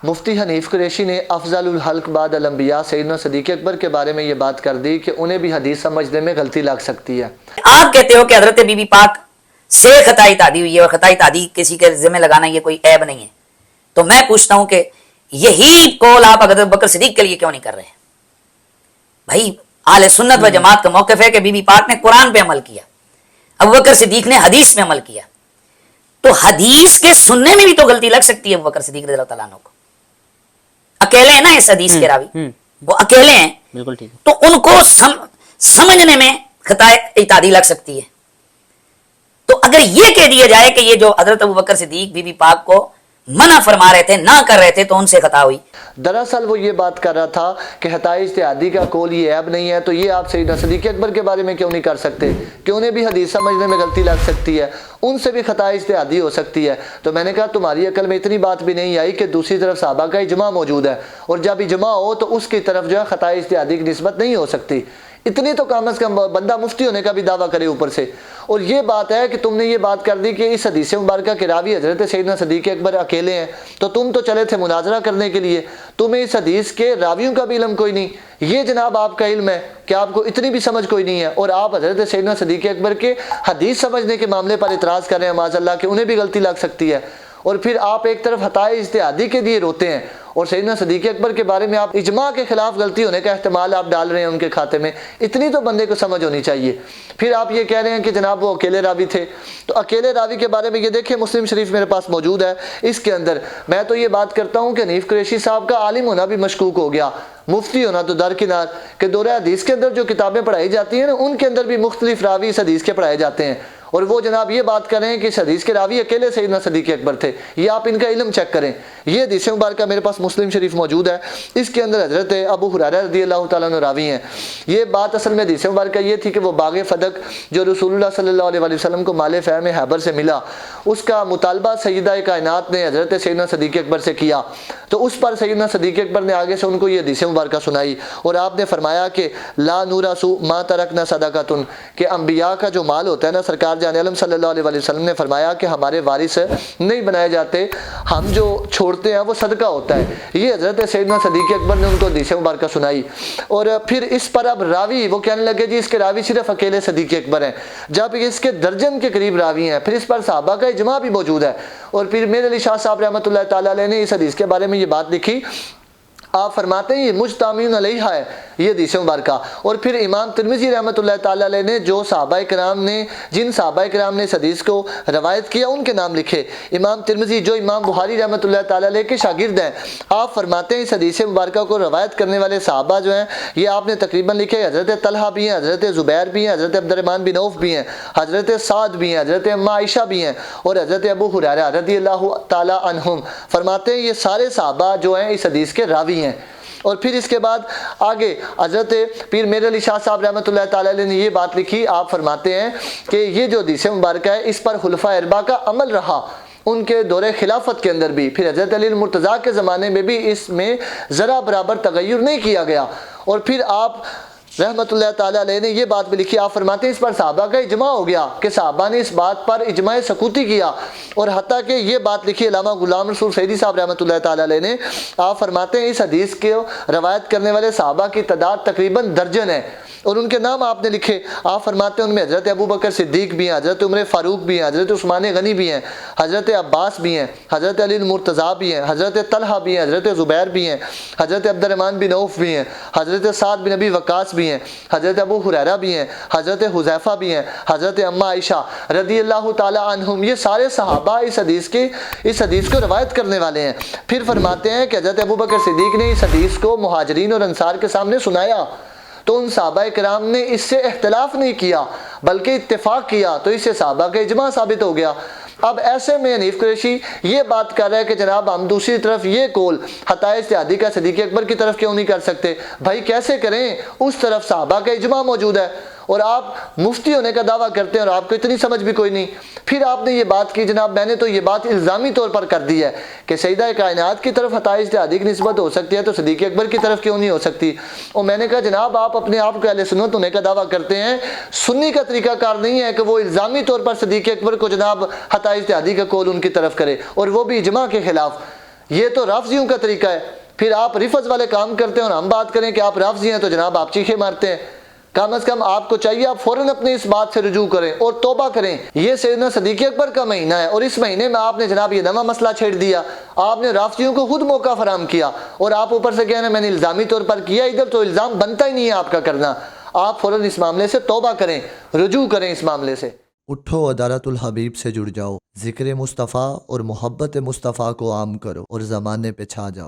مفتی حنیف قریشی نے افضل الخلق بعد الانبیاء سیدنا صدیق اکبر کے بارے میں یہ بات کر دی کہ انہیں بھی حدیث سمجھنے میں غلطی لگ سکتی ہے۔ آپ کہتے ہو کہ حضرت بی بی پاک سے خطائی تعدی ہوئی ہے اور خطائی تعدی کسی کے ذمہ لگانا یہ کوئی عیب نہیں ہے، تو میں پوچھتا ہوں کہ یہی قول آپ حضرت بکر صدیق کے لیے کیوں نہیں کر رہے ہیں؟ بھائی اہل سنت و جماعت کا موقف ہے کہ بی بی پاک نے قرآن پہ عمل کیا، ابو بکر صدیق نے حدیث پہ عمل کیا، تو حدیث کے سننے میں بھی تو غلطی لگ سکتی ہے ابو بکر صدیق رضی اللہ تعالیٰ عنہ کو۔ اکیلے ہیں نا اس حدیث کے راوی، وہ اکیلے ہیں، بالکل ٹھیک ہے، تو ان کو سمجھنے میں خطائے تعدی لگ سکتی ہے۔ تو اگر یہ کہہ دیا جائے کہ یہ جو حضرت ابو بکر صدیق بی بی پاک کو منع فرما رہے تھے، نہ کر رہے تھے، تو ان سے خطا ہوئی۔ دراصل وہ یہ بات کر رہا تھا کہ خطائے اجتہادی کا قول یہ عیب نہیں ہے، تو یہ آپ سیدنا صدیق اکبر کے بارے میں کیوں نہیں کر سکتے کہ انہیں بھی حدیث سمجھنے میں غلطی لگ سکتی ہے، ان سے بھی خطائے اجتہادی ہو سکتی ہے۔ تو میں نے کہا تمہاری عقل میں اتنی بات بھی نہیں آئی کہ دوسری طرف صحابہ کا اجماع موجود ہے، اور جب اجماع ہو تو اس کی طرف جو ہے خطائے اجتہادی کی نسبت نہیں ہو سکتی۔ اتنی تو کم از کم بندہ مفتی ہونے کا بھی دعویٰ کرے اوپر سے۔ اور یہ بات ہے کہ تم نے یہ بات کر دی کہ اس حدیث مبارکہ کے راوی حضرت سیدنا صدیق اکبر اکیلے ہیں، تو تم تو چلے تھے مناظرہ کرنے کے لیے، تمہیں اس حدیث کے راویوں کا بھی علم کوئی نہیں، یہ جناب آپ کا علم ہے کہ آپ کو اتنی بھی سمجھ کوئی نہیں ہے، اور آپ حضرت سیدنا صدیق اکبر کے حدیث سمجھنے کے معاملے پر اعتراض کر رہے ہیں معاذ اللہ کہ انہیں بھی غلطی لگ سکتی ہے، اور پھر آپ ایک طرف خطائے اجتہادی کے لیے روتے ہیں، اور سیدنا صدیق اکبر کے بارے میں آپ اجماع کے خلاف غلطی ہونے کا احتمال آپ ڈال رہے ہیں ان کے کھاتے میں۔ اتنی تو بندے کو سمجھ ہونی چاہیے۔ پھر آپ یہ کہہ رہے ہیں کہ جناب وہ اکیلے راوی تھے، تو اکیلے راوی کے بارے میں یہ دیکھیں مسلم شریف میرے پاس موجود ہے، اس کے اندر میں تو یہ بات کرتا ہوں کہ حنیف قریشی صاحب کا عالم ہونا بھی مشکوک ہو گیا، مفتی ہونا تو درکنار، کہ دور حدیث کے اندر جو کتابیں پڑھائی جاتی ہیں نا ان کے اندر بھی مختلف راوی اس حدیث کے پڑھائے جاتے ہیں، اور وہ جناب یہ بات کر رہے ہیں کہ اس حدیث کے راوی اکیلے سیدنا صدیق اکبر تھے۔ یہ آپ ان کا علم چیک کریں، یہ حدیث مبارکہ میرے پاس مسلم شریف موجود ہے، اس کے اندر حضرت ابو ہریرہ رضی اللہ تعالیٰ عنہ راوی ہیں۔ یہ بات اصل میں حدیث مبارکہ یہ تھی کہ وہ باغ فدق جو رسول اللہ صلی اللہ علیہ وسلم کو مال فہم خیبر سے ملا، اس کا مطالبہ سیدہ کائنات نے حضرت سیدنا صدیق اکبر سے کیا، تو اس پر سیدنا صدیق اکبر نے آگے سے ان کو یہ حدیث مبارکہ سنائی، اور آپ نے فرمایا کہ لا نورث ما ترکنا صدقۃ، کہ انبیاء کا جو مال ہوتا ہے نا، سرکار جان عالم صلی اللہ علیہ وسلم نے فرمایا کہ ہمارے وارث نہیں بنائے جاتے، ہم جو چھوڑتے ہیں وہ صدقہ ہوتا ہے۔ یہ حضرت سیدنا صدیق اکبر نے ان کو حدیث مبارکہ سنائی، اور پھر اس پر اب راوی وہ کہنے لگے جی اس کے راوی صرف اکیلے صدیق اکبر ہیں، جب اس کے درجن کے قریب راوی ہیں، پھر اس پر صحابہ کا اجماع بھی موجود ہے۔ اور پھر میرے علی شاہ صاحب رحمۃ اللہ تعالیٰ علیہ نے اس حدیث کے بارے میں یہ بات لکھی، آپ فرماتے ہیں یہ مجتمعین علیہ ہے یہ حدیث مبارکہ۔ اور پھر امام ترمذی رحمۃ اللہ تعالیٰ علیہ نے جو صحابہ کرام نے جن صحابہ کرام نے اس حدیث کو روایت کیا ان کے نام لکھے۔ امام ترمذی جو امام بخاری رحمۃ اللہ تعالیٰ علیہ کے شاگرد ہیں، آپ فرماتے ہیں اس حدیث مبارکہ کو روایت کرنے والے صحابہ جو ہیں یہ آپ نے تقریباً لکھے، حضرت طلحہ بھی ہیں، حضرت زبیر بھی ہیں، حضرت عبد الرحمن بن عوف بھی ہیں، حضرت سعد بھی ہیں، حضرت اماں عائشہ بھی ہیں، اور حضرت ابو ہریرہ رضی اللہ تعالیٰ عنہم۔ فرماتے ہیں یہ سارے صحابہ جو ہیں اس حدیث کے راوی ہیں۔ اور پھر اس کے بعد آگے حضرت پیر میر علی شاہ صاحب رحمۃ اللہ تعالیٰ علیہ نے یہ بات لکھی، آپ فرماتے ہیں کہ یہ جو حدیث مبارکہ ہے اس پر خلفاء اربعہ کا عمل رہا، ان کے دور خلافت کے اندر بھی، پھر حضرت علی المرتضیٰ کے زمانے میں بھی اس میں ذرا برابر تغیر نہیں کیا گیا۔ اور پھر آپ رحمۃ اللہ تعالیٰ علیہ نے یہ بات بھی لکھی، آپ فرماتے ہیں اس پر صحابہ کا اجماع ہو گیا کہ صحابہ نے اس بات پر اجماع سکوتی کیا، اور حتیٰ کہ یہ بات لکھی علامہ غلام رسول سعیدی صاحب رحمۃ اللہ تعالیٰ علیہ نے، آپ فرماتے ہیں اس حدیث کے روایت کرنے والے صحابہ کی تعداد تقریباً درجن ہے، اور ان کے نام آپ نے لکھے۔ آپ فرماتے ہیں ان میں حضرت ابو بکر صدیق بھی ہیں، حضرت عمر فاروق بھی ہیں، حضرت عثمان غنی بھی ہیں، حضرت عباس بھی ہیں، حضرت علی المرتضیٰ بھی ہیں، حضرت طلحہ بھی ہیں، حضرت زبیر بھی ہیں، حضرت عبد الرحمن بن عوف بھی ہیں، حضرت سعد بن ابی وقاص بھی ہیں، حضرت ابو ہریرہ بھی ہیں، حضرت حذیفہ بھی ہیں، حضرت اماں عائشہ رضی اللہ تعالی عنہم۔ یہ سارے صحابہ اس حدیث کو روایت کرنے والے ہیں۔ پھر فرماتے ہیں کہ حضرت ابو بکر صدیق نے اس حدیث کو مہاجرین اور انصار کے سامنے سنایا، تو ان صحابہ کرام نے اس سے اختلاف نہیں کیا بلکہ اتفاق کیا، تو اس سے صحابہ کا اجماع ثابت ہو گیا۔ اب ایسے میں حنیف قریشی یہ بات کر رہا ہے کہ جناب ہم دوسری طرف یہ قول خطائے اجتہادی کا صدیق اکبر کی طرف کیوں نہیں کر سکتے؟ بھائی کیسے کریں، اس طرف صحابہ کا اجماع موجود ہے، اور آپ مفتی ہونے کا دعویٰ کرتے ہیں اور آپ کو اتنی سمجھ بھی کوئی نہیں۔ پھر آپ نے یہ بات کی، جناب میں نے تو یہ بات الزامی طور پر کر دی ہے کہ سیدہ کائنات کی طرف خطائے اجتہادی کی نسبت ہو سکتی ہے تو صدیق اکبر کی طرف کیوں نہیں ہو سکتی؟ اور میں نے کہا جناب آپ اپنے آپ کو اہل سنت ہونے کا دعویٰ کرتے ہیں، سنی کا طریقہ کار نہیں ہے کہ وہ الزامی طور پر صدیق اکبر کو جناب خطائے اجتہادی کا قول ان کی طرف کرے، اور وہ بھی اجماع کے خلاف۔ یہ تو رافضیوں کا طریقہ ہے. پھر آپ رفض والے کام کرتے ہیں اور ہم بات کریں کہ آپ رافضی ہیں تو جناب آپ چیخے مارتے ہیں. کم از کم آپ کو چاہیے آپ فوراً اپنی اس بات سے رجوع کریں اور توبہ کریں. یہ سیدنا صدیق اکبر کا مہینہ ہے اور اس مہینے میں آپ نے جناب یہ نواں مسئلہ چھیڑ دیا. آپ نے رافضیوں کو خود موقع فراہم کیا اور آپ اوپر سے کہنا میں نے الزامی طور پر کیا. ادھر تو الزام بنتا ہی نہیں ہے آپ کا کرنا. آپ فوراً اس معاملے سے توبہ کریں, رجوع کریں اس معاملے سے. اٹھو عدالت الحبیب سے جڑ جاؤ, ذکر مصطفیٰ اور محبت مصطفیٰ کو عام کرو اور زمانے پہ چھا جاؤ.